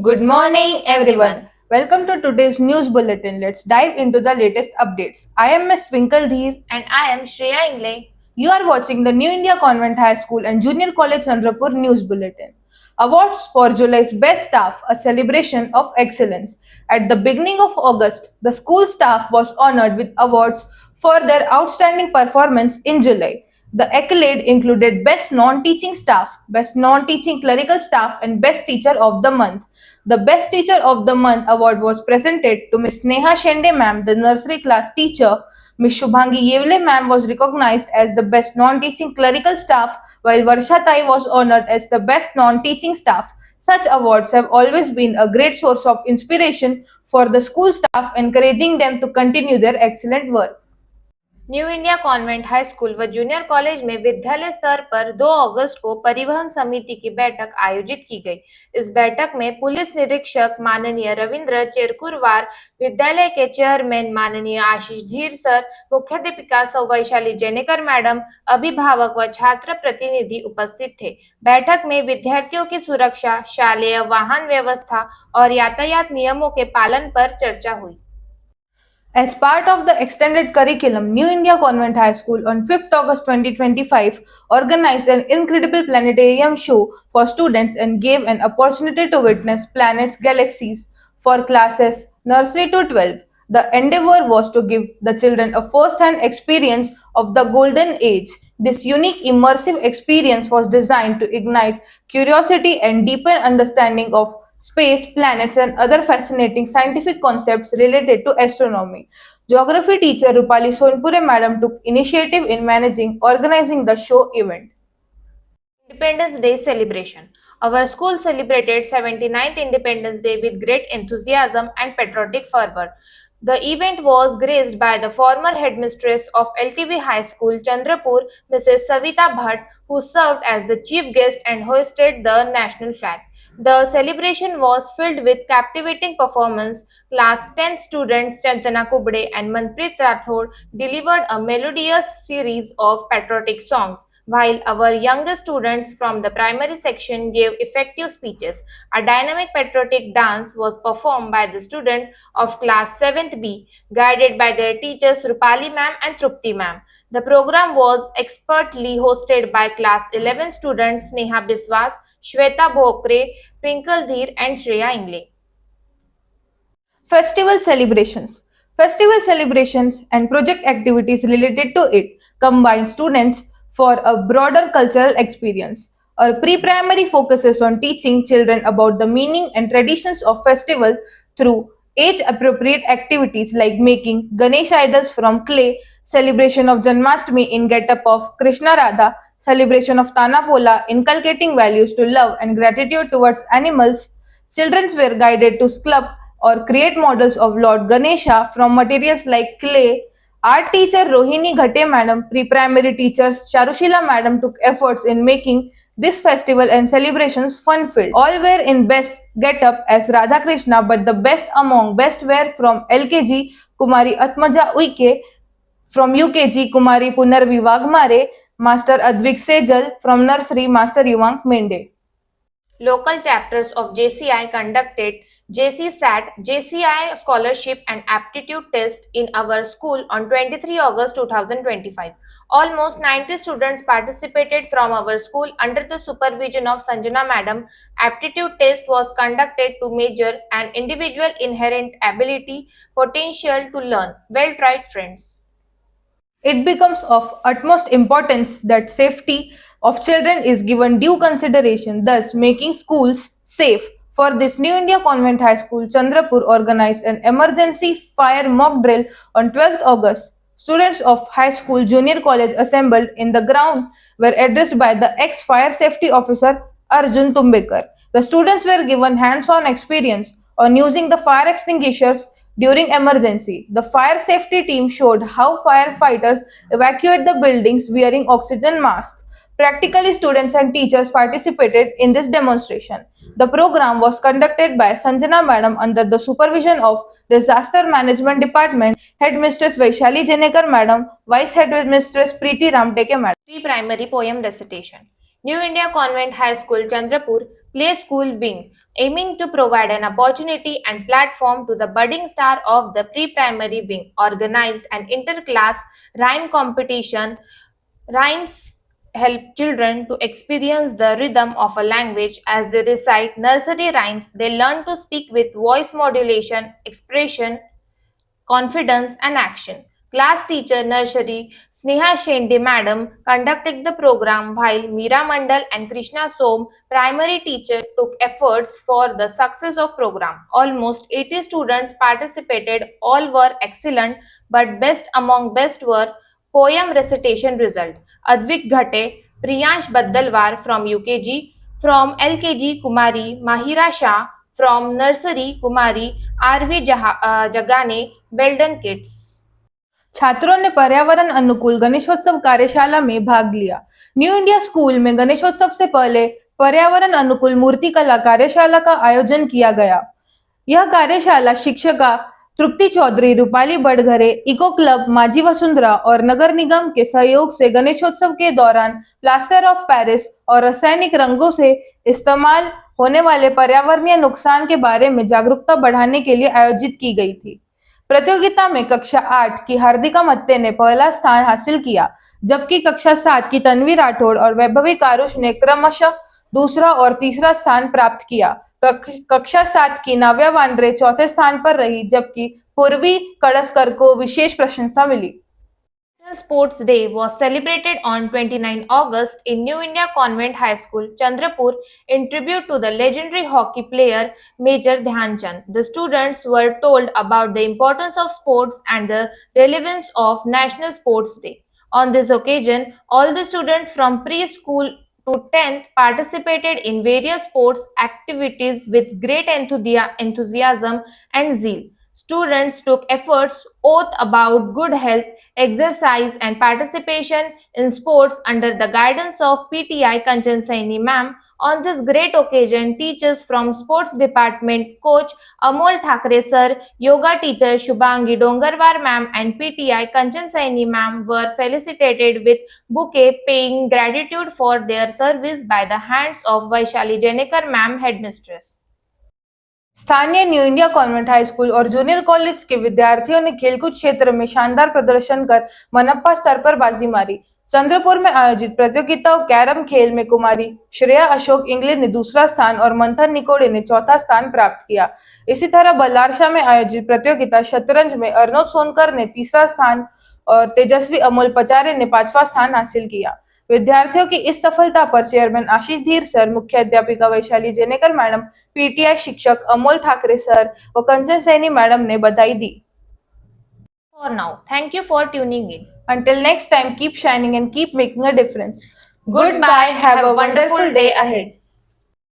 Good morning, everyone. Welcome to today's news bulletin. Let's dive into the latest updates. I am Ms. Twinkle Dheer. And I am Shreya Ingle. You are watching the New India Convent High School and Junior College Chandrapur News Bulletin. Awards for July's Best Staff, a celebration of excellence. At the beginning of August, the school staff was honored with awards for their outstanding performance in July. The accolade included Best Non-Teaching Staff, Best Non-Teaching Clerical Staff, and Best Teacher of the Month. The Best Teacher of the Month award was presented to Ms. Neha Shende ma'am, the nursery class teacher. Ms. Shubhangi Yevle ma'am was recognized as the Best Non-Teaching Clerical Staff, while Varsha Tai was honored as the Best Non-Teaching Staff. Such awards have always been a great source of inspiration for the school staff, encouraging them to continue their excellent work. New India convent high school व junior college में विद्यालय स्तर पर 2 अगस्त को परिवहन समिति की बैठक आयोजित की गई। इस बैठक में पुलिस निरीक्षक माननीय रविंद्र चेरकुरवार, विद्यालय के चेयरमैन माननीय आशीष धीर सर, मुख्याध्यापिका सौ वैशाली जेनेकर मैडम, अभिभावक व छात्र प्रतिनिधि उपस्थित थे। बैठक में विद्यार्थियों की सुरक्षा, शालेय वाहन व्यवस्था और यातायात नियमों के पालन पर चर्चा हुई। As part of the extended curriculum, New India Convent High School on 5th August 2025 organized an incredible planetarium show for students and gave an opportunity to witness planets, galaxies for classes nursery to 12. The endeavor was to give the children a first-hand experience of the golden age. This unique immersive experience was designed to ignite curiosity and deepen understanding of space, planets, and other fascinating scientific concepts related to astronomy. Geography teacher Rupali Sonpure madam took initiative in organizing the show event. Independence Day celebration. Our school celebrated 79th Independence Day with great enthusiasm and patriotic fervor. The event was graced by the former headmistress of LTV High School, Chandrapur, Mrs. Savita Bhatt, who served as the chief guest and hoisted the national flag. The celebration was filled with captivating performance. Class 10 students Chantana Kubde and Manpreet Rathod delivered a melodious series of patriotic songs, while our younger students from the primary section gave effective speeches. A dynamic patriotic dance was performed by the students of class 7th B, guided by their teachers Rupali ma'am and Trupti ma'am. The program was expertly hosted by class 11 students Sneha Biswas, Shweta Bhokre, Twinkle Dheer, and Shreya Ingle. Festival celebrations. Festival celebrations and project activities related to it combine students for a broader cultural experience. Our pre-primary focuses on teaching children about the meaning and traditions of festival through age-appropriate activities like making Ganesh idols from clay, celebration of Janmashtami in get-up of Krishna Radha, celebration of Tanapola, inculcating values to love and gratitude towards animals. Children were guided to sculpt or create models of Lord Ganesha from materials like clay. Art teacher Rohini Ghate madam, pre-primary teachers Charushila madam took efforts in making this festival and celebrations fun-filled. All were in best get-up as Radha Krishna, but the best among best were from LKG Kumari Atmaja Uike, from UKG Kumari Punarvi Wagmare, Master Advik Sejal, from nursery Master Yuvank Mende. Local chapters of JCI conducted JC SAT, JCI Scholarship and Aptitude Test in our school on 23 August 2025. Almost 90 students participated from our school under the supervision of Sanjana Madam. Aptitude test was conducted to measure an individual inherent ability, potential to learn. Well tried, friends. It becomes of utmost importance that safety of children is given due consideration, thus making schools safe. For this, New India Convent High School, Chandrapur organized an emergency fire mock drill on 12th August. Students of high school junior college assembled in the ground were addressed by the ex-fire safety officer Arjun Tumbekar. The students were given hands-on experience on using the fire extinguishers during emergency. The fire safety team showed how firefighters evacuate the buildings wearing oxygen masks. Practically, students and teachers participated in this demonstration. The program was conducted by Sanjana Madam under the supervision of Disaster Management Department, Headmistress Vaishali Jenekar Madam, Vice Headmistress Preeti Ramteke Madam. Pre-primary poem recitation. New India Convent High School, Chandrapur Play School Wing, aiming to provide an opportunity and platform to the budding star of the pre-primary wing, organized an inter-class rhyme competition. Rhymes help children to experience the rhythm of a language as they recite nursery rhymes. They learn to speak with voice modulation, expression, confidence, and action. Class teacher nursery Sneha Shende madam conducted the program while Meera Mandal and Krishna Som primary teacher took efforts for the success of program. Almost 80 students participated. All were excellent, but best among best were poem recitation result. Advik Ghate, Priyansh Baddalwar from UKG, from LKG Kumari Mahira Shah, from nursery Kumari RV Jagane, Belden Kids. छात्रों ने पर्यावरण अनुकूल गणेशोत्सव कार्यशाला में भाग लिया। New India school में गणेशोत्सव से पहले पर्यावरण अनुकूल मूर्ति कला कार्यशाला का आयोजन किया गया। यह कार्यशाला शिक्षिका तृप्ति चौधरी, रूपाली बड़घरे, इको क्लब माझी वसुंधरा और नगर निगम के सहयोग से गणेशोत्सव के दौरान प्लास्टर ऑफ पेरिस और रासायनिक रंगों से इस्तेमाल होने वाले पर्यावरणीय नुकसान के बारे में जागरूकता बढ़ाने के लिए आयोजित की गई थी। प्रतियोगिता में कक्षा 8 की हार्दिका मत्ते ने पहला स्थान हासिल किया, जबकि कक्षा 7 की तन्वी राठौड़ और वैभवी कारुष ने क्रमशः दूसरा और तीसरा स्थान प्राप्त किया। कक्षा 7 की नाव्या वांड्रे चौथे स्थान पर रही, जबकि पूर्वी कड़सकर को विशेष प्रशंसा मिली। National Sports Day was celebrated on 29 August in New India Convent High School, Chandrapur, in tribute to the legendary hockey player Major Dhyan Chand. The students were told about the importance of sports and the relevance of National Sports Day. On this occasion, all the students from preschool to 10th participated in various sports activities with great enthusiasm and zeal. Students took efforts, oath about good health, exercise, and participation in sports under the guidance of PTI Kanchan Saini ma'am. On this great occasion, teachers from sports department, coach Amol Thakre sir, yoga teacher Shubhangi Dongarwar ma'am, and PTI Kanchan Saini ma'am were felicitated with bouquet, paying gratitude for their service by the hands of Vaishali Jenekar ma'am, headmistress. स्थानीय new India convent high school और junior college के विद्यार्थियों ने खेलकूद क्षेत्र में शानदार प्रदर्शन कर मनप्पा स्तर पर बाजी मारी। चंद्रपुर में आयोजित प्रतियोगिताओं कैरम खेल में कुमारी श्रेया अशोक इंगले ने दूसरा स्थान और मंथन निकोड़े ने चौथा स्थान प्राप्त किया। इसी तरह बल्लारशाह में आयोजित प्रतियोगिता शतरंज में अर्नब सोनकर ने तीसरा स्थान और तेजस्वी अमोल पचारे ने 5वां स्थान हासिल किया। विद्यार्थियों की इस सफलता पर चेयरमैन आशीष धीर सर, मुख्य अध्यापिका वैशाली जेनेकर मैडम, पीटीआई शिक्षक अमोल ठाकरे सर व कंचन सैनी मैडम ने बधाई दी। For now, thank you for tuning in. Until next time, keep shining and keep making a difference. Goodbye. Have a wonderful day ahead.